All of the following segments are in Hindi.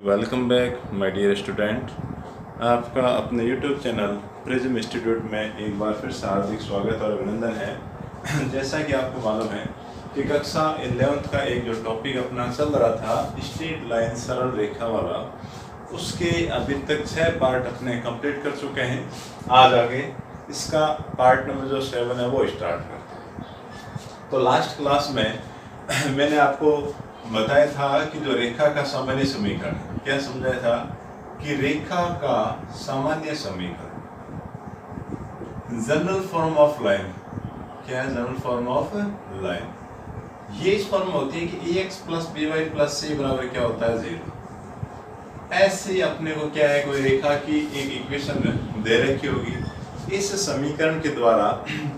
Welcome back my dear student. आपका अपने यूट्यूब चैनल प्रिज्म इंस्टीट्यूट में एक बार फिर से हार्दिक स्वागत और अभिनंदन है। जैसा कि आपको मालूम है कि कक्षा 11th का एक जो टॉपिक अपना चल रहा था स्ट्रेट लाइन सरल रेखा वाला, उसके अभी तक 6 पार्ट अपने कंप्लीट कर चुके हैं। आज आगे इसका पार्ट नंबर जो 7 है वो स्टार्ट करते हैं। तो लास्ट क्लास में मैंने आपको बताया था कि जो रेखा का सामान्य समीकरण, क्या समझाया था कि रेखा का सामान्य समीकरण जनरल फॉर्म ऑफ लाइन, क्या है जनरल फॉर्म ऑफ लाइन, ये इस फॉर्म में होती है कि ax plus by plus c बराबर क्या होता है 0। ऐसे अपने को क्या है, कोई रेखा की एक इक्वेशन दे रखी होगी, इस समीकरण के द्वारा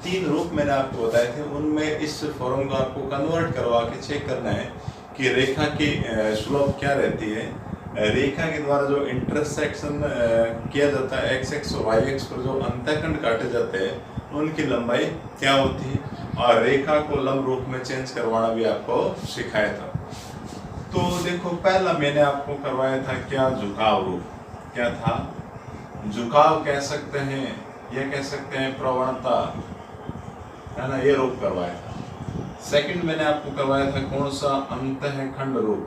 3 रूप मैंने आपको बताए थे, उनमें इस फॉर्म को आपको कन्वर्ट करवा के चेक करना है कि रेखा की स्लोप क्या रहती है। रेखा के द्वारा जो इंटरसेक्शन किया जाता है एक्स एक्स और वाई एक्स पर जो अंतःखंड काटे जाते हैं उनकी लंबाई क्या होती है, और रेखा को लंब रूप में चेंज करवाना भी आपको सिखाया था। तो देखो, पहला मैंने आपको करवाया था क्या, झुकाव रूप। क्या था, झुकाव कह सकते हैं या कह सकते हैं प्रवणता, है ना, ये रूप करवाया था। सेकंड मैंने आपको करवाया था कौन सा, अंतःखंड रूप,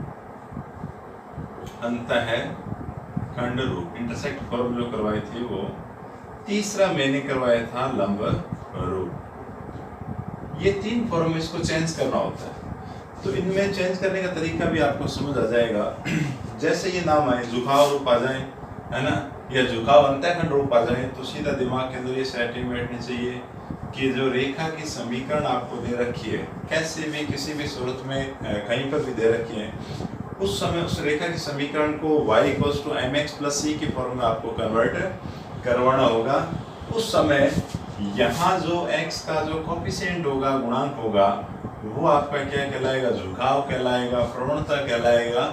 अंतःखंड रूप, इंटरसेक्ट फॉर्म जो करवाई थी वो। तीसरा मैंने करवाया था लंब रूप। ये 3 फॉर्म इसको चेंज करना होता है। तो इनमें चेंज करने का तरीका भी आपको समझ आ जाएगा। जैसे ये नाम आए, झुकाव रूप आ जाए, है ना, या झुकाव अंतःखंड रूप आ जाए, तो सीधा दिमाग के अंदर ये सेटिंग बैठनी चाहिए कि जो रेखा की समीकरण आपको दे रखी है, कैसे भी किसी भी सूरत में कहीं पर भी दे रखी है, उस समय उस रेखा की समीकरण को y = mx + c के फॉर्म में आपको कन्वर्ट करवाना होगा। उस समय यहाँ जो x का जो कोफिशिएंट होगा, गुणांक होगा, वो आपका क्या कहलाएगा, झुकाव कहलाएगा, प्रवणता कहलाएगा,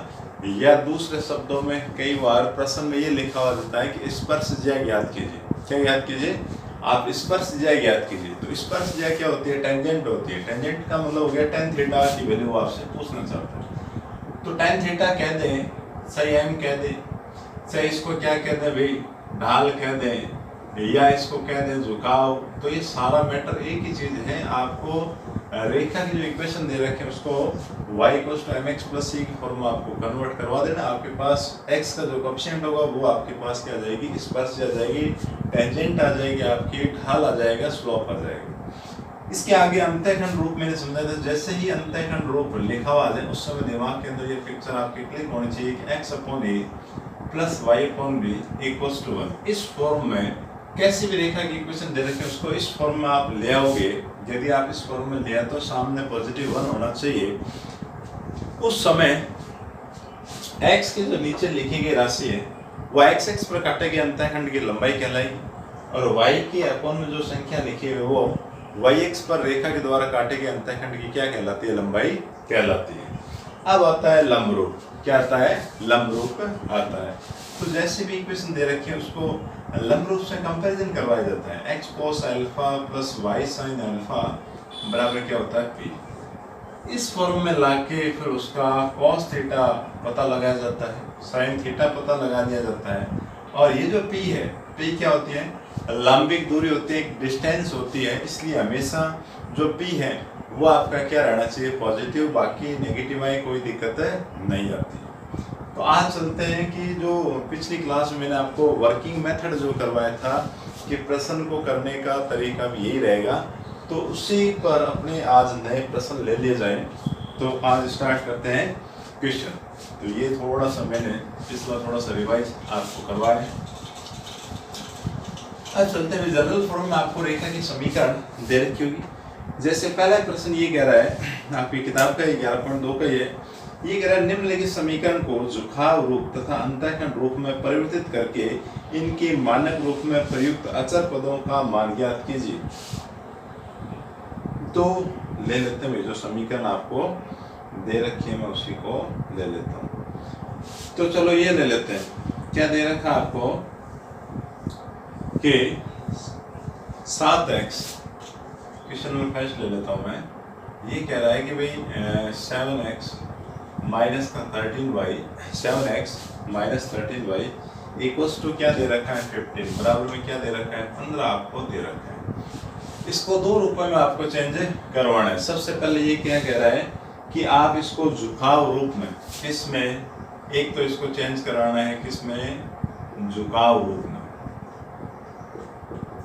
या दूसरे शब्दों में कई बार प्रश्न में ये लिखा हुआ रहता है कि स्पर्शज्या ज्ञात कीजिए। क्या ज्ञात कीजिए, आप स्पर्शज्या ज्ञात कीजिए। तो स्पर्शज्या क्या होती है, टेंजेंट होती है। टेंजेंट का मतलब हो गया tan थीटा की वैल्यू आपसे पूछना चाहता है, तो tan थीटा कह दें, सही m कह दें, चाहे इसको क्या कह दें भाई, ढाल कह दें, या इसको कह दें झुकाव। तो ये सारा मैटर एक ही चीज है। आपको रेखा की जो इक्वेशन दे रखे हैं उसको y = mx + c की फॉर्म में आपको कन्वर्ट करवा देना। आपके पास x का जो कोएफिशिएंट होगा वो आपके पास क्या आ जाएगी, स्पर्श आ जाएगी, टेंजेंट आ जाएगी, आपकी ढाल आ जाएगा, स्लोप आ जाएगी। इसके आगे अंतःखंड रूप मैंने समझाया था। जैसे ही अंतःखंड रूप लिखा हुआ है उस समय दिमाग के अंदर ये पिक्चर आपके क्लिक होनी चाहिए कि x/a + y/b = 1। इस फॉर्म में कैसी भी रेखा की इक्वेशन दे रखे उसको इस फॉर्म में आप ले आओगे। यदि आप इस फॉर्म में ले आए तो सामने +1 होना चाहिए। उस समय x के जो नीचे लिखी गई राशि है वो x पर काटे गए अंतःखंड की लंबाई कहलाएगी, और y के अपॉन में जो संख्या लिखी है वो yx पर रेखा के द्वारा काटे गए अंतःखंड की क्या कहलाती है, लंबाई कहलाती है। अब आता है लंब रूप। क्या आता है, लंब रूप आता है। तो जैसे भी इक्वेशन दे रखी है उसको लंब रूप से कंपैरिजन करवाया जाता है। x cos α + y sin α बराबर क्या होता है, p। इस फॉर्म में लाके फिर उसका cos थीटा पता लगाया जाता है, sin थीटा पता लगा दिया जाता है, और ये जो p है, p क्या होती है, लंबिक दूरी होती है, एक डिस्टेंस होती है, इसलिए हमेशा जो p है वो आपका क्या रहना चाहिए, पॉजिटिव, बाकी नेगेटिव आए कोई दिक्कत नहीं आती। तो आज चलते हैं कि जो पिछली क्लास में मैंने आपको वर्किंग मेथड जो करवाया था कि प्रश्न को करने का तरीका भी यही रहेगा, तो उसी पर अपने आज नए प्रश्न ले लिए जाएं। तो आज स्टार्ट करते हैं क्वेश्चन। तो ये थोड़ा सा मैंने पिछला थोड़ा सा रिवाइज आपको करवाया। आज चलते हैं जनरल फॉर्म में आपको रेखा की समीकरण दे रखी होगी। जैसे पहला प्रश्न ये कह रहा है, आपकी किताब का 11.2 का ये कह रहा है, निम्नलिखित समीकरण को झुकाव रूप तथा अंतःखंड रूप में परिवर्तित करके इनके मानक रूप में प्रयुक्त अचर पदों का मान ज्ञात कीजिए। तो ले लेते हैं, जो समीकरण आपको दे रखी है मैं उसी को ले लेता हूँ। तो चलो ये ले लेते हैं, क्या दे रखा आपको कि 7x, क्वेश्चन नंबर 1 ले लेता हूँ मैं। ये कह रहा है कि भाई 7x माइनस का 13y 7x minus 13y equals to क्या दे रखा है 15 बराबर में क्या दे रखा है 15 आपको दे रखा है। इसको दो रूपों में आपको चेंज करवाना है। सबसे पहले ये क्या कह रहा है कि आप इसको झुकाव रूप में किसमें एक तो इसको चेंज कराना है किसमें झुकाव रूप में।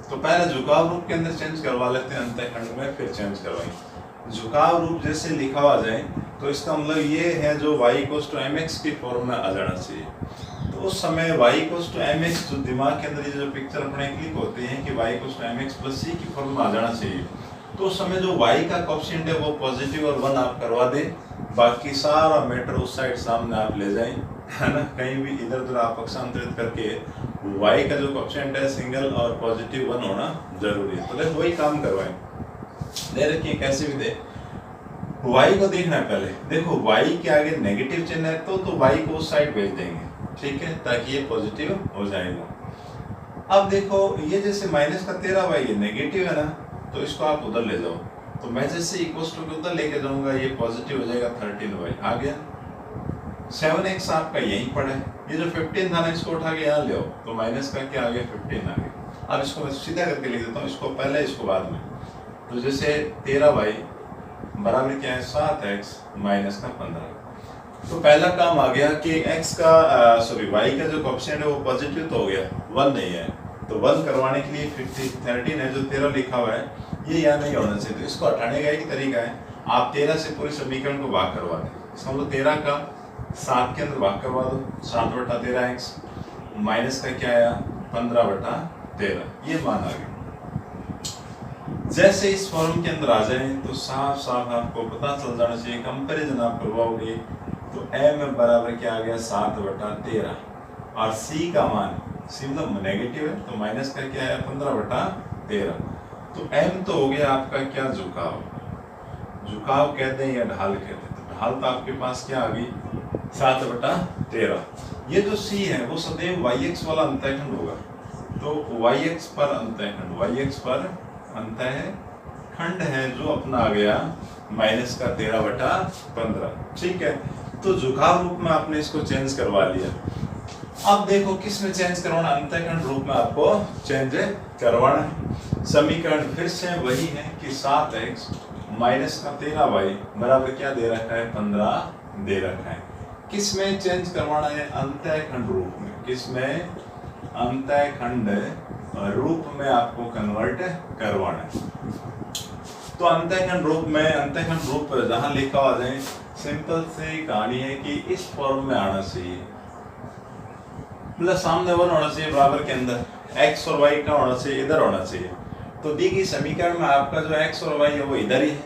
तो पहले झुकाव रूप के अंदर चेंज करवा लेते हैं अंतःखंड में फिर चेंज करवाएंगे। झुकाव रूप जैसे लिखा हुआ जाए तो इसका मतलब ये है जो y इक्वल्स टू mx की फॉर्म में आ जाना चाहिए। तो उस समय y इक्वल्स टू mx जो दिमाग के अंदर ये जो पिक्चर अपने क्लिक होती है कि y equals to mx plus c की फॉर्म में आ जाना चाहिए। तो उस समय जो y का कोएफिशिएंट है वो पॉजिटिव और 1 आप करवा दें, बाकी सारा मैटर उस साइड सामने आप ले जाएं, है ना। कहीं भी इधर उधर आप पक्षांतरित करके y का जो कोएफिशिएंट है सिंगल और पॉजिटिव 1 होना जरूरी है। तो देखो वही काम करवाएं। दे रखिए कैसे भी दे, y को देखना है पहले। देखो y के आगे नेगेटिव चिन्ह है तो y को उस साइड भेज देंगे, ठीक है, ताकि ये पॉजिटिव हो जाएगा। अब देखो ये जैसे माइनस का 13y ये नेगेटिव है ना, तो इसको आप उधर ले जाओ। तो मैं जैसे इक्वल्स टू के उधर लेके जाऊंगा ये पॉजिटिव हो जाएगा 13y आ गया। 7x आपका यहीं पड़ा है, ये जो 15 था ना इसको उठा के यहाँ ले आओ तो माइनस का क्या आ गया 15 आ गया। अब इसको मैं सीधा करके लिख देता हूँ, इसको पहले इसको बाद में। तो जैसे 13y बराबर क्या है 7x माइनस का 15। तो पहला काम आ गया कि x का y का जो कोएफिशिएंट है वो पॉजिटिव तो हो गया, 1 नहीं है। तो 1 करवाने के लिए 13 है जो 13 लिखा हुआ है ये यहाँ नहीं होना चाहिए। तो इसको हटाने का एक तरीका है, आप 13 से पूरे समीकरण को भाग करवा दें। इसका मतलब 13 का 7 के अंदर भाग करवा दो, 7/13x माइनस का क्या आया 15/13, ये मान आ गया। जैसे इस फॉर्म के अंदर आ जाए तो साफ साफ आपको पता चल जाना चाहिए, कंपैरिजन आप करवाओगे तो m बराबर क्या आ गया 7/13 और c का मान c मतलब नेगेटिव है तो माइनस का क्या है 15/13। तो m तो हो गया आपका क्या झुकाव, झुकाव कहते हैं या ढाल कहते हैं। तो ढाल तो आपके पास क्या आ गई 7/13। ये जो c है वो सदैव yx वाला अंतःखंड होगा। तो yx पर अंतःखंड, yx पर अंतःखंड है जो अपना आ गया माइनस का 13/15, ठीक है। तो झुकाव रूप में आपने इसको चेंज करवा लिया। अब देखो किस में चेंज करवाना, अंतःखंड रूप में आपको चेंज करवाना है। समीकरण फिर से वही है कि 7x माइनस का 13y बराबर क्या दे रखा है 15 दे रखा है। किस में चेंज करवाना है अंतःखंड रूप में, किस में अंतःखंड रूप में आपको कन्वर्ट करवाना है। तो अंतःखंड रूप में, अंतःखंड रूप जहां लिखा हुआ जाए सिंपल से कहानी है कि इस फॉर्म में आना चाहिए, मतलब सामने 1 होना चाहिए बराबर के अंदर, x और y का होना चाहिए इधर होना चाहिए। तो दी गई समीकरण में आपका जो x और y है वो इधर ही है,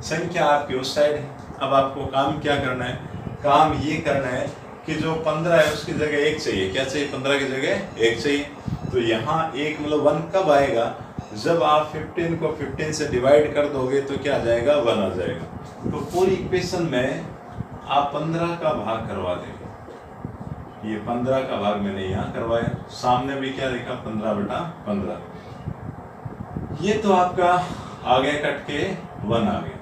संख्या आपकी उस साइड है। अब आपको काम क्या करना है, काम ये करना है कि जो 15 है उसकी जगह 1 चाहिए। क्या चाहिए 15 की जगह 1 चाहिए। तो यहाँ 1 मतलब 1 कब आएगा, जब आप 15 को 15 से डिवाइड कर दोगे तो क्या आ जाएगा 1 आ जाएगा। तो पूरी इक्वेशन में आप 15 का भाग करवा देंगे। ये 15 का भाग मैंने यहाँ करवाया, सामने भी क्या लिखा 15/15। ये तो आपका आ गया कट के 1 आ गया।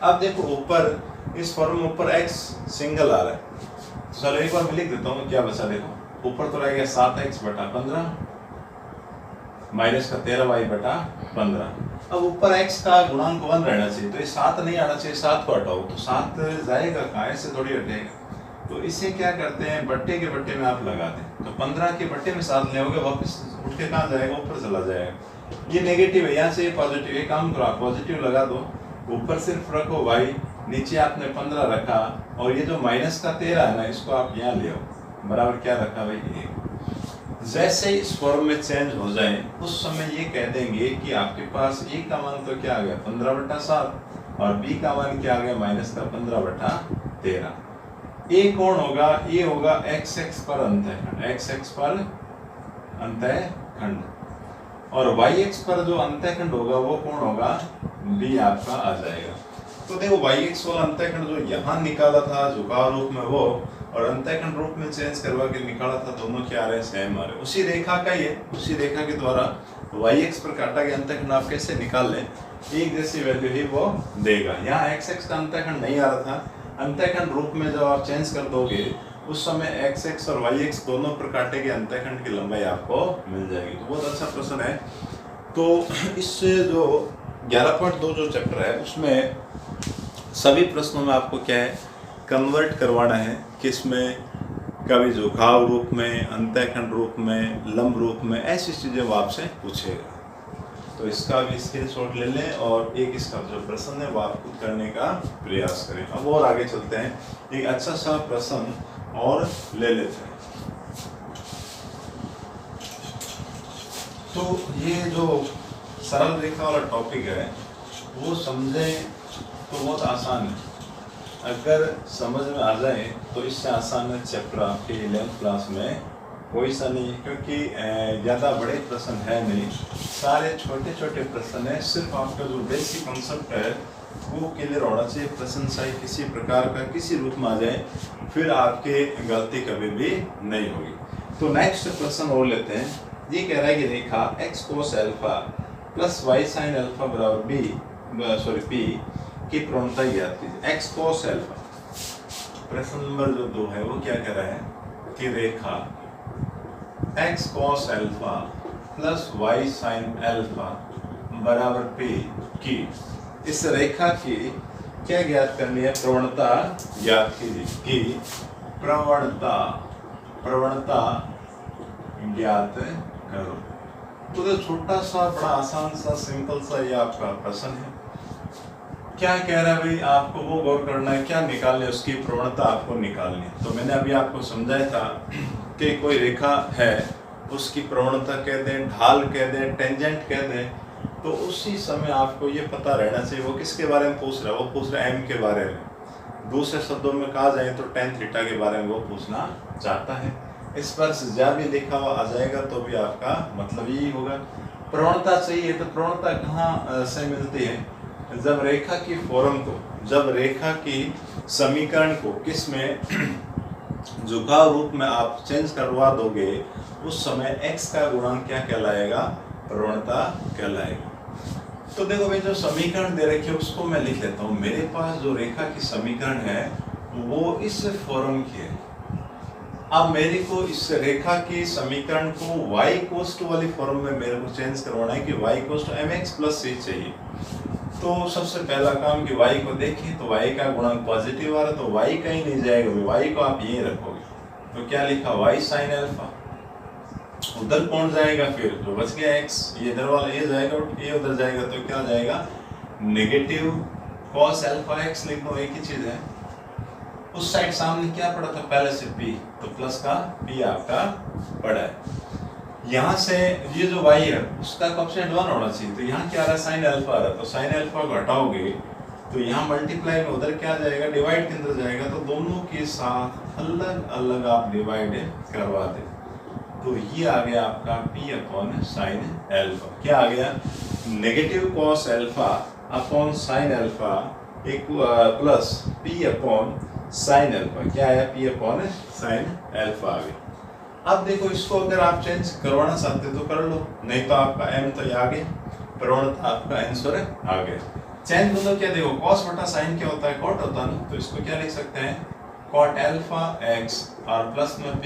अब देखो ऊपर इस फॉर्म में ऊपर x सिंगल आ रहा है, तो चलो एक बार मैं लिख देता हूँ क्या बचा। देखो ऊपर तो रह गया 7x/15 माइनस का 13y/15। अब ऊपर x का गुणांक 1 रहना चाहिए, तो ये 7 नहीं आना चाहिए, 7 को हटाओ तो 7 जाएगा कहाँ, ऐसे थोड़ी हटेगा। तो इसे क्या करते हैं बट्टे के बट्टे में आप लगा दें। तो 15 के बट्टे में 7 ले वापस उठ के कहाँ जाएगा, ऊपर चला जाएगा। ये नेगेटिव है, यहाँ से ये पॉजिटिव, ये काम करो आप पॉजिटिव लगा दो, ऊपर सिर्फ रखो y, नीचे आपने 15 रखा और ये जो माइनस का 13 है ना इसको आप यहाँ ले आओ, बराबर क्या रखा भाई 1। जैसे इस फॉर्म में चेंज हो जाए उस समय ये कह देंगे कि आपके पास a का मान तो क्या आ गया 15/7 और b का मान क्या आ गया माइनस का 15/13। a कौन होगा, ये होगा x पर अंतःखंड, x पर अंतःखंड, और y पर जो अंतःखंड होगा वो कौन होगा b आपका आ जाएगा। तो देखो y वाला अंतःखंड जो यहाँ निकाला था झुकाव रूप में वो, और अंतःखंड रूप में चेंज करवा के निकाला था, दोनों क्या आ रहे हैं सेम आ रहे हैं। उसी रेखा का ये, उसी रेखा के द्वारा y पर काटा गया अंतःखंड आप कैसे निकाल लें, एक जैसी वैल्यू ही वो देगा। यहाँ x का अंतःखंड नहीं आ रहा था, अंतःखंड रूप में जब आप चेंज कर दोगे उस समय एक्स एक्स और वाई एक्स दोनों पर काटे गए अंतःखंड की लंबाई आपको मिल जाएगी। तो बहुत अच्छा प्रश्न है। तो इससे जो 11.2 जो चैप्टर है उसमें सभी प्रश्नों में आपको क्या है, कन्वर्ट करवाना है, किसमें, कभी झुकाव रूप में, अंतःखंड रूप में, लंब रूप में, ऐसी चीज़ें वो आपसे पूछेगा। तो इसका भी स्क्रीनशॉट ले लें और एक इसका जो प्रश्न है वो आप खुद करने का प्रयास करें। अब और आगे चलते हैं, एक अच्छा सा प्रश्न और ले लेते हैं। तो ये जो सरल रेखा वाला टॉपिक है वो समझें तो बहुत आसान है, अगर समझ में आ जाए तो इससे आसान है चैप्टर आपके 11th क्लास में कोई सा नहीं, क्योंकि ज़्यादा बड़े प्रश्न है नहीं, सारे छोटे छोटे प्रश्न है। सिर्फ आपका जो बेसिक कॉन्सेप्ट है वो क्लियर होना चाहिए। प्रश्न चाहे किसी प्रकार का किसी रूप में आ जाए फिर आपके गलती कभी भी नहीं होगी। तो नेक्स्ट प्रश्न और लेते हैं। ये कह रहा है कि रेखा x cos alpha plus y sin alpha बराबर p की प्रवणता ज्ञात कीजिए। x cos अल्फा, प्रश्न नंबर जो 2 है वो क्या कह रहा है कि रेखा x cos alpha plus y sin alpha बराबर p की, इस रेखा की क्या ज्ञात करनी है, प्रवणता ज्ञात कीजिए। कि प्रवणता ज्ञात करो। तो छोटा सा बड़ा आसान सा सिंपल सा ये आपका प्रश्न है। क्या कह रहा है भाई, आपको वो गौर करना है, क्या निकालने, उसकी प्रवणता आपको निकालनी है। तो मैंने अभी आपको समझाया था कि कोई रेखा है उसकी प्रवणता कह दें, ढाल कह दें, टेंजेंट कह दें, तो उसी समय आपको ये पता रहना चाहिए वो किसके बारे में पूछ रहा है। वो पूछ रहा है m के बारे में। दूसरे शब्दों में कहा जाए तो tan थीटा के बारे में वो पूछना चाहता है। इस पर ज्या भी लिखा हुआ आ जाएगा तो भी आपका मतलब यही होगा। प्रवणता चाहिए तो प्रवणता कहाँ से मिलती है, जब रेखा की फॉर्म को, जब रेखा की समीकरण को किस में झुकाव रूप में आप चेंज करवा दोगे उस समय x का गुणांक क्या कहलाएगा, प्रवणता कहलाएगा। तो देखो भाई, जो समीकरण दे रखे उसको मैं लिख लेता हूँ। मेरे पास जो रेखा की समीकरण है वो इस फॉर्म की है। अब मेरे को इस रेखा की समीकरण को y कोस्ट वाली फॉर्म में मेरे को चेंज करवाना है कि y कोस्ट mx प्लस c चाहिए। तो सबसे पहला काम कि y को देखें तो y का गुणांक पॉजिटिव आ रहा है, तो y कहीं नहीं जाएगा, y को आप यहीं रखोगे। तो क्या लिखा, y sin अल्फा, उधर कौन जाएगा, फिर जो बच गया x, ये इधर वाला ये जाएगा, ये उधर जाएगा, तो क्या जाएगा, नेगेटिव cos अल्फा x लिख दो, एक ही चीज है। उस साइड सामने क्या पड़ा था पहले से p, तो प्लस का p आपका पड़ा है। यहाँ से ये जो y है उसका कोएफिशिएंट 1 होना चाहिए, तो यहाँ क्या आ रहा है, sin अल्फा आ रहा है, तो sin अल्फा को हटाओगे तो यहाँ मल्टीप्लाई में उधर क्या जाएगा, डिवाइड के अंदर जाएगा, तो दोनों के साथ अलग अलग आप डिवाइड करवा दे। तो ये आ गया आपका p अपॉन साइन अल्फा। क्या आ गया, negative cos alpha upon sine alpha एक plus p upon sine alpha. क्या आया, p अपॉन साइन अल्फा आ गया। अब देखो, इसको अगर आप चेंज करवाना चाहते तो कर लो, नहीं तो आपका m तो ये आ गया, प्रवणता आपका आंसर आ गया। चेंज मतलब क्या, देखो cos बटा साइन क्या होता है, cot होता है ना, तो इसको क्या लिख सकते हैं, cot अल्फा x और प्लस में p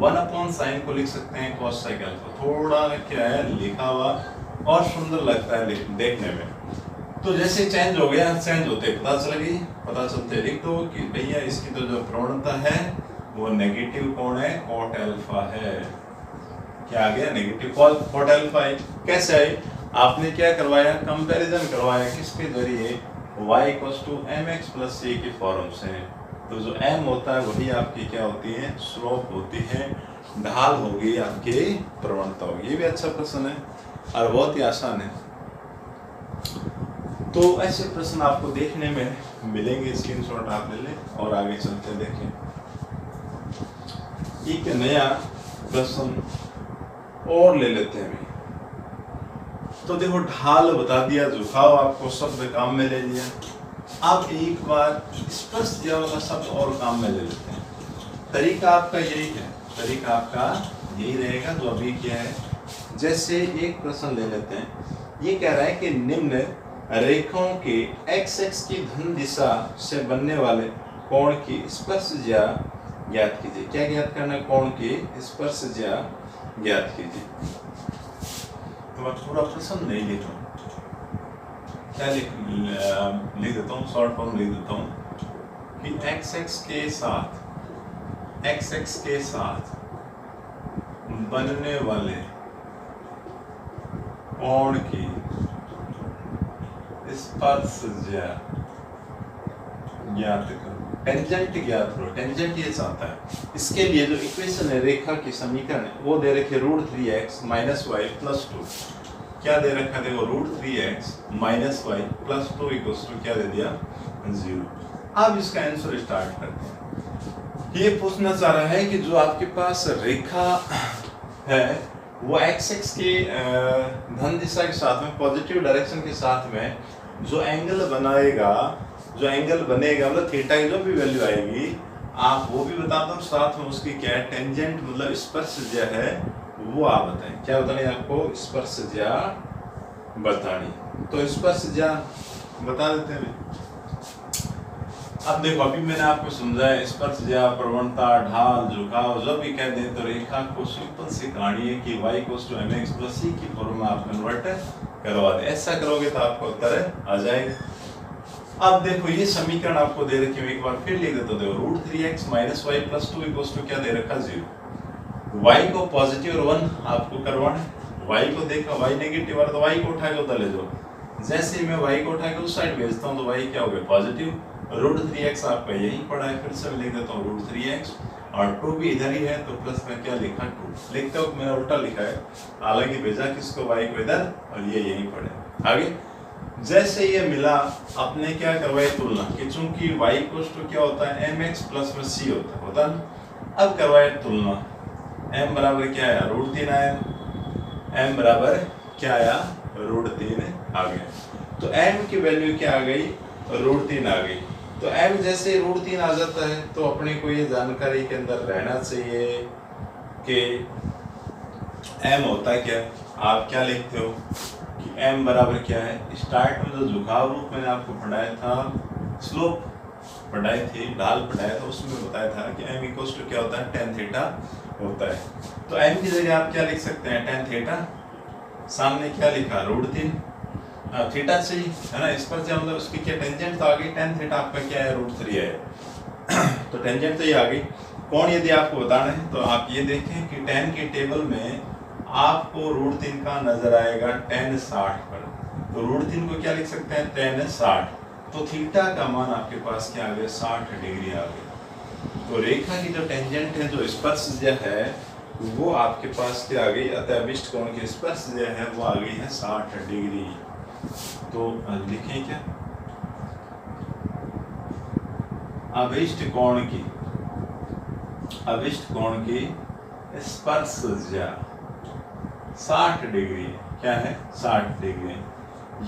1 अपॉन साइन को लिख सकते हैं cos साइन अल्फा। थोड़ा क्या है लिखा हुआ और सुंदर लगता है देखने में। तो जैसे चेंज हो गया, चेंज होते पता चलते लिख दो कि भैया इसकी तो जो प्रवणता है वो नेगेटिव कौन है, cot अल्फा है। क्या आ गया, नेगेटिव cot अल्फा है। कैसे है, आपने क्या करवाया, कंपैरिजन करवाया, किसके जरिए, y mx प्लस c की फॉर्म से। तो जो m होता है वही आपकी क्या होती है, स्लोप होती है, ढाल होगी आपकी प्रवणता होगी। ये भी अच्छा प्रश्न है और बहुत ही आसान है। तो ऐसे प्रश्न आपको देखने में मिलेंगे, स्क्रीनशॉट आप ले लें और आगे चलते देखें। एक नया प्रश्न और ले लेते हैं। तो देखो, ढाल बता दिया, झुकाव आपको शब्द काम में ले लिया। अब एक बार स्पर्श दिया वाला शब्द और काम में ले लेते हैं। तरीका आपका यही है, तरीका आपका यही रहेगा जो अभी क्या है। जैसे एक प्रश्न ले लेते हैं, ये कह रहा है कि निम्न रेखाओं के x की धन दिशा से बनने वाले कोण की स्पर्शज्या ज्ञात कीजिए। क्या ज्ञात करना है? कोण की स्पर्शज्या ज्ञात कीजिए। तो मैं पूरा प्रश्न नहीं लिखूं, क्या लिख देता हूँ, शॉर्ट फॉर्म लिख देता हूँ कि x के साथ बनने वाले कोण की स्पर्शज्या ज्ञात करो। टेंजेंट ज्ञात करो, टेंजेंट ये चाहता है। इसके लिए जो इक्वेशन है, रेखा की समीकरण है, वो दे रखे √3x - y + 2। क्या दे रखा? देखो √3x - y + 2 = क्या दे दिया? 0। अब इसका आंसर स्टार्ट करते हैं। ये पूछना चाह रहा है कि जो आपके पास रेखा है वो x के धन दिशा के साथ में, पॉजिटिव डायरेक्शन के साथ में जो एंगल बनाएगा, जो एंगल बनेगा, मतलब थीटा की जो भी वैल्यू आएगी, आप वो भी बता दो, साथ में उसकी क्या है, टेंजेंट मतलब स्पर्शज्या है, वो आप बताएं। क्या बतानी है आपको? स्पर्शज्या बतानी। तो स्पर्शज्या बता देते हैं। अब देखो, अभी मैंने आपको समझाया स्पर्शज्या, प्रवणता, ढाल, झुकाव, जो भी कह दें, तो रेखा को सिंपल सी कहानी है कि y = mx + c की फॉर्म में आप कन्वर्ट करवा दें। ऐसा करोगे तो आपको उत्तर आ जाएगा। अब देखो, ये समीकरण आपको दे रखी है, एक बार फिर लिख देता हूं। देखो √3x - y + 2 = क्या दे रखा? 0। y को पॉजिटिव और 1 आपको करवाना है। y को देखा, y नेगेटिव है तो y को उठा के उधर ले जाओ। जैसे ही मैं y को उठा के उस साइड भेजता हूं तो y क्या हो गया? पॉजिटिव। √3x आपका यही पड़ा है, फिर से लिख देता हूँ √3x, और 2 भी इधर ही है तो प्लस में क्या लिखा? 2। लिखते वक्त मैंने उल्टा लिखा है, हालांकि भेजा किसको? y को इधर, और ये यहीं पड़े। आगे जैसे ये मिला, आपने क्या करवाई? तुलना कि चूंकि y = क्या होता है? mx + c होता है ना। अब करवाए तुलना। m बराबर क्या आया? √3 आया। m बराबर क्या आया? √3 आ गया। तो m की वैल्यू क्या आ गई? √3 आ गई। तो m जैसे √3 आ जाता है तो अपने को ये जानकारी के अंदर रहना चाहिए कि m होता है क्या। आप क्या लिखते हो कि m बराबर क्या है? स्टार्ट में जो झुकाव रूप मैंने आपको पढ़ाया था, स्लोप पढ़ाई थी, ढाल पढ़ाया था, उसमें बताया था कि m = क्या होता है? tan थीटा होता है। तो m की जगह आप क्या लिख सकते हैं? tan theta. सामने क्या लिखा? √3 थीटा चाहिए, है ना। इस पर से मतलब उसकी क्या टेंजेंट तो आ गई, tan थीटा आपका क्या है? √3 है। तो टेंजेंट तो ये आ गई। कौन यदि आपको बताना है तो आप ये देखें कि tan के टेबल में आपको √3 का नजर आएगा tan 60 पर। तो √3 को क्या लिख सकते हैं? tan 60। तो थीटा का मान आपके पास क्या आ गया? 60 डिग्री आ गया। तो रेखा की जो टेंजेंट है, जो स्पर्शज्या है, वो आपके पास क्या आ गई? अतः अभिष्ट कोण की स्पर्शज्या है वो आ गई है 60 डिग्री। तो लिखें क्या? अभिष्ट कोण की स्पर्शज्या 60 डिग्री। क्या है? 60 डिग्री।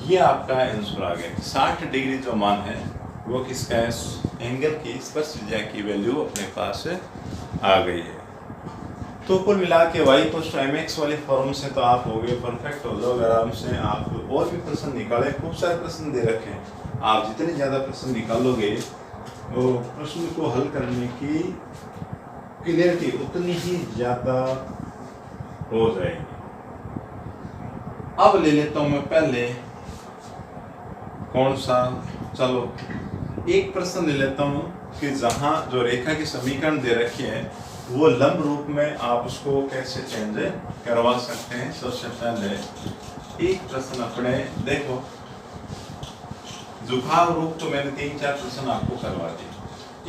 ये आपका आंसर आ गया। 60 डिग्री जो मान है वो किसका है? एंगल की स्पर्शज्या की वैल्यू अपने पास आ गई है। तो कुल मिला के y = mx वाले फॉर्म से तो आप हो गए परफेक्ट, हो जाओगे आराम से। आप और भी प्रश्न निकालें, खूब सारे प्रश्न दे रखे हैं। आप जितने ज़्यादा प्रश्न निकालोगे वो प्रश्न को हल करने की क्लियरिटी उतनी ही ज़्यादा हो जाएगी। अब ले लेता हूँ मैं पहले कौन सा, चलो एक प्रश्न ले लेता हूँ कि जहाँ जो रेखा की समीकरण दे रखे हैं वो लंब रूप में आप उसको कैसे चेंज करवा सकते हैं। सबसे पहले एक प्रश्न अपने देखो, झुकाव रूप तो मैंने 3-4 प्रश्न आपको करवा दिए,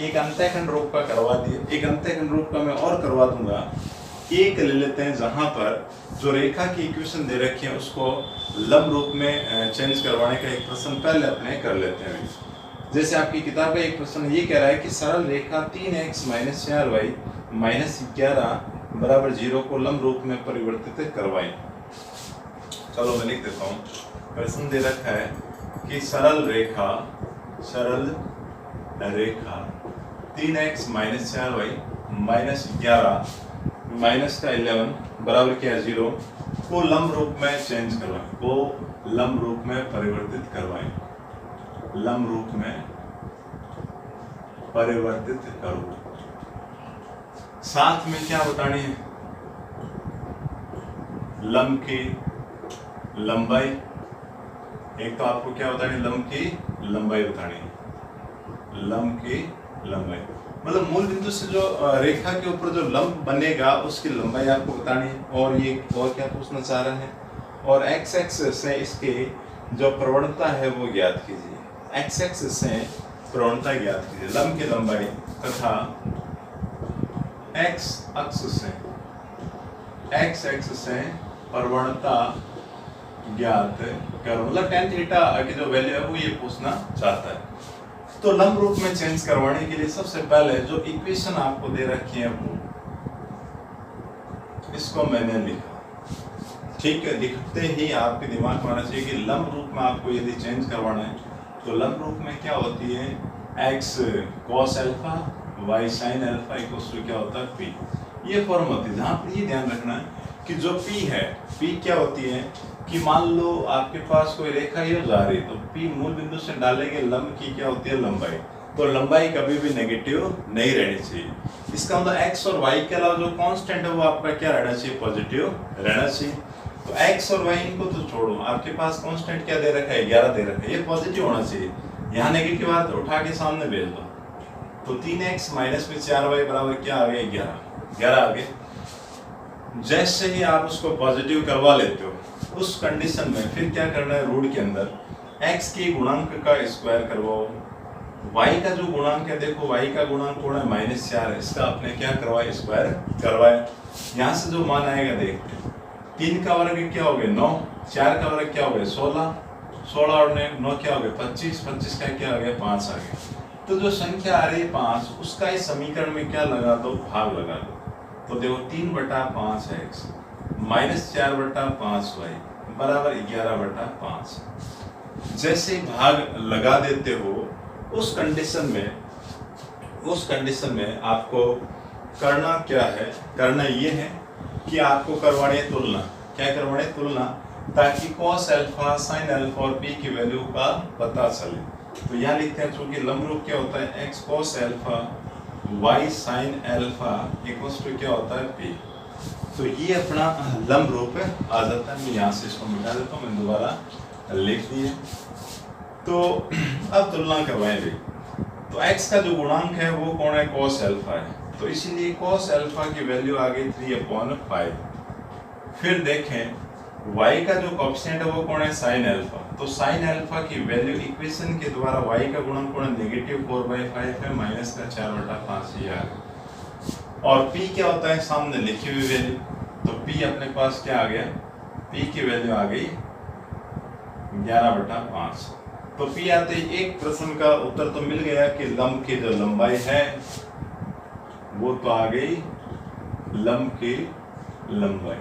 एक अंतःखंड रूप का करवा दिए, एक अंतःखंड रूप का मैं और करवा दूंगा। एक ले लेते हैं जहां पर जो रेखा की इक्वेशन दे रखी है उसको लंब रूप में चेंज करवाने का एक प्रश्न पहले अपने कर लेते हैं। जैसे आपकी किताब का एक प्रश्न ये कह रहा है कि सरल रेखा 3x - 4y - 11 = 0 को लंब रूप में परिवर्तित करवाएं। चलो मैं लिख देता हूँ। प्रश्न दे रखा है कि सरल रेखा 3x - 4y - 11 -11 बराबर क्या है? 0 को लंब रूप में चेंज करवाएं, को लंब रूप में परिवर्तित करवाएं। लंब रूप में परिवर्तित करो। साथ में क्या बतानी है, लंब की लंबाई। एक तो आपको क्या बतानी है, लंब की लंबाई बतानी है, लंब की लंबाई मतलब मूल बिंदु से जो रेखा के ऊपर जो लंब बनेगा उसकी लंबाई आपको बतानी है। और ये और क्या पूछना चाह रहा है, और एक्स एक्सिस से इसके जो प्रवणता है वो ज्ञात कीजिए। एक्स एक्सिस से प्रवणता ज्ञात कीजिए, लंब की लंबाई तथा एक्स एक्स से प्रवणता ज्ञात करो। मतलब tan थीटा की जो वैल्यू है वो ये पूछना चाहता है। तो लंब रूप में चेंज करवाने के लिए सबसे पहले जो इक्वेशन आपको दे रखी है वो इसको मैंने लिखा, ठीक है। लिखते ही आपके दिमाग में आना चाहिए कि लंब रूप में आपको यदि चेंज करवाना है तो लंब रूप में क्या होती है, x cos alpha y sin alpha equals to क्या होता है p। ये फॉर्म होती है। जहाँ पर ये ध्यान रखना है कि जो p है, p क्या होती है कि मान लो आपके पास कोई रेखा ही जा रही है तो p मूल बिंदु से डालेंगे लंब की क्या होती है लंबाई, तो लंबाई कभी भी नेगेटिव नहीं रहनी चाहिए। इसका मतलब x और y के अलावा जो कांस्टेंट है वो आपका क्या रहना चाहिए, पॉजिटिव रहना चाहिए। तो x और y इनको तो छोड़ो, आपके पास कांस्टेंट क्या दे रखा है, 11 दे रखा है, ये पॉजिटिव होना चाहिए। यहाँ नेगेटिव आ तो उठा के सामने भेज दो, तो 3x माइनस में 4y बराबर क्या आ गया, 11 आ गए। जैसे ही आप उसको पॉजिटिव करवा लेते हो उस कंडीशन में फिर क्या करना है, रूट के अंदर x के गुणांक का स्क्वायर करवाओ, y का जो गुणांक है, देखो y का गुणांक होना है -4 है, इसका आपने क्या करवाया, स्क्वायर करवाया। यहाँ से जो मान आएगा देखते हैं, 3 का वर्ग क्या हो गया 9, 4 का वर्ग क्या हो गया 16, 16 और 9 क्या हो गया 25, 25 का क्या हो गया 5 आ गया। तो जो संख्या आ रही है 5 उसका इस समीकरण में क्या लगा दो, भाग लगा दो। तो देखो 3/5x -4/5y बराबर 11/5। जैसे भाग लगा देते हो उस कंडीशन में आपको करना क्या है, करना ये है कि आपको करवानी है तुलना। क्या करवानी है, तुलना, ताकि cos अल्फा sin अल्फा और p की वैल्यू का पता चले। तो यहाँ लिखते हैं, चूंकि लंब रूप क्या होता है, x cos alpha y sin alpha equals to क्या होता है p। तो ये अपना लंब रूप आ जाता है। मैं यहाँ से इसको मिटा देता हूँ, मैं दोबारा लिख दिए। तो अब तुलना करवाएंगे, तो x का जो गुणांक है वो कौन है, cos अल्फा है, तो इसीलिए cos अल्फा की वैल्यू आ गई 3/5। फिर देखें y का जो कोएफिशिएंट है वो कौन है, sin अल्फा, तो sin अल्फा की वैल्यू इक्वेशन के द्वारा y का गुणांक कौन है, -4/5 है, माइनस का 4/5 ये आ गया। और p क्या होता है, सामने लिखी हुई वैल्यू, तो p अपने पास क्या आ गया, p की वैल्यू आ गई 11/5। तो p आते ही एक प्रश्न का उत्तर तो मिल गया कि लंब की जो लंबाई है वो तो आ गई, लंब की लंबाई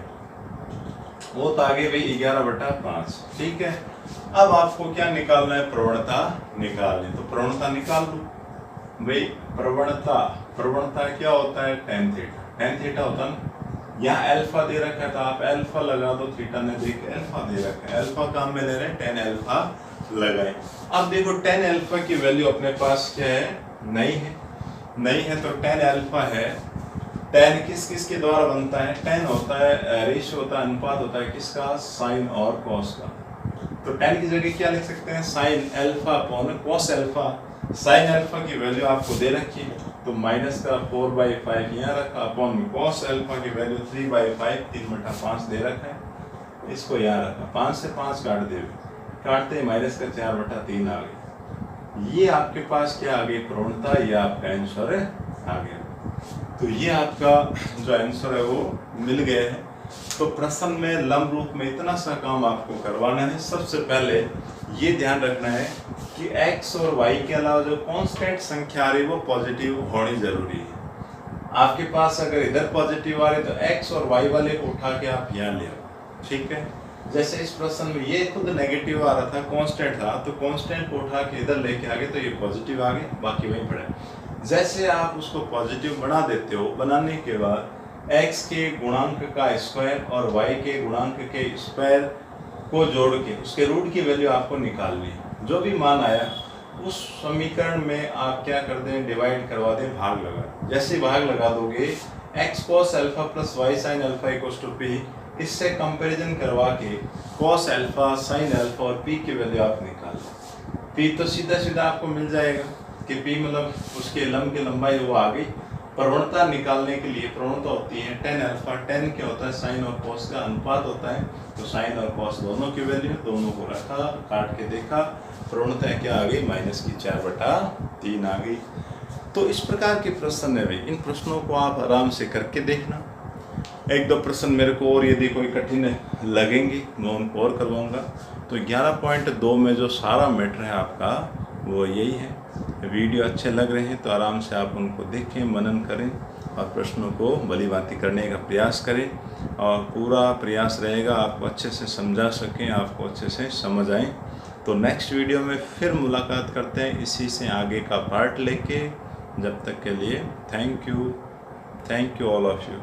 वो तो आ गई भाई 11/5, ठीक है। अब आपको क्या निकालना है, प्रवणता निकालनी। तो प्रवणता निकाल लो भाई। प्रवणता क्या होता है, tan थीटा होता है ना। यहाँ अल्फा दे रखा है तो आप अल्फा लगा दो, थीटा ने देख अल्फा दे रखा है, अल्फा काम में ले रहे हैं, tan अल्फा लगाए। अब देखो tan अल्फा की वैल्यू अपने पास क्या है, नहीं है तो tan अल्फा है। tan किस के द्वारा बनता है, tan होता है रेशियो होता है, अनुपात होता है किसका, साइन और कॉस का। तो tan की जगह क्या लिख सकते हैं, sine alpha upon cos alpha. Sine alpha की वैल्यू आपको दे रखी है, तो माइनस का 4/5 यहाँ रखा, अपॉन कॉस अल्फा की वैल्यू 3/5, 3/5 दे रखा है, इसको यहाँ रखा, 5 से 5 काट दे, काटते ही माइनस का 4/3 आ गई। ये आपके पास क्या आ गई, प्रवणता, ये आपका आंसर आ गया। तो ये आपका जो आंसर है वो मिल गया है। तो प्रश्न में लंब रूप में इतना सा काम आपको करवाना है। सबसे पहले ये ध्यान रखना है कि x और y के अलावा जो कांस्टेंट संख्या आ रही है वो पॉजिटिव होनी जरूरी है। आपके पास अगर इधर पॉजिटिव आ रहे तो x और y वाले को उठा के आप यहाँ ले आओ, ठीक है। जैसे इस प्रश्न में ये खुद नेगेटिव आ रहा था, कांस्टेंट था, तो कांस्टेंट को उठा के इधर लेके आ गए तो ये पॉजिटिव आ गए, बाकी वहीं पड़े। जैसे आप उसको पॉजिटिव बना देते हो, बनाने के बाद x के गुणांक का स्क्वायर और y के गुणांक के स्क्वायर को जोड़ के उसके रूट की वैल्यू आपको निकालनी है। जो भी मान आया उस समीकरण में आप क्या कर दें, डिवाइड करवा दें, भाग लगा। जैसे भाग लगा दोगे x cos alpha plus y sin alpha equals to p, इससे कंपैरिजन करवा के cos अल्फा sin अल्फा और p की वैल्यू आप निकाल लें। p तो सीधा सीधा आपको मिल जाएगा कि p मतलब उसके लंब की लंबाई वो आ गई। प्रवणता निकालने के लिए प्रवणता होती है tan अल्फा, tan क्या होता है, sin और cos का अनुपात होता है। तो sin और cos दोनों की वैल्यू, दोनों को रखा, काट के देखा, प्रवणता क्या आ गई, -4/3 आ गई। तो इस प्रकार के प्रश्न है भाई, इन प्रश्नों को आप आराम से करके देखना। एक दो प्रश्न मेरे को और यदि कोई कठिन लगेंगे मैं उनको और करवाऊँगा। तो 11.2 में जो सारा मैटर है आपका वो यही है। वीडियो अच्छे लग रहे हैं तो आराम से आप उनको देखें, मनन करें और प्रश्नों को भलीभांति करने का प्रयास करें। और पूरा प्रयास रहेगा आपको अच्छे से समझा सकें, आपको अच्छे से समझ आए। तो नेक्स्ट वीडियो में फिर मुलाकात करते हैं इसी से आगे का पार्ट लेके। जब तक के लिए thank you all of you.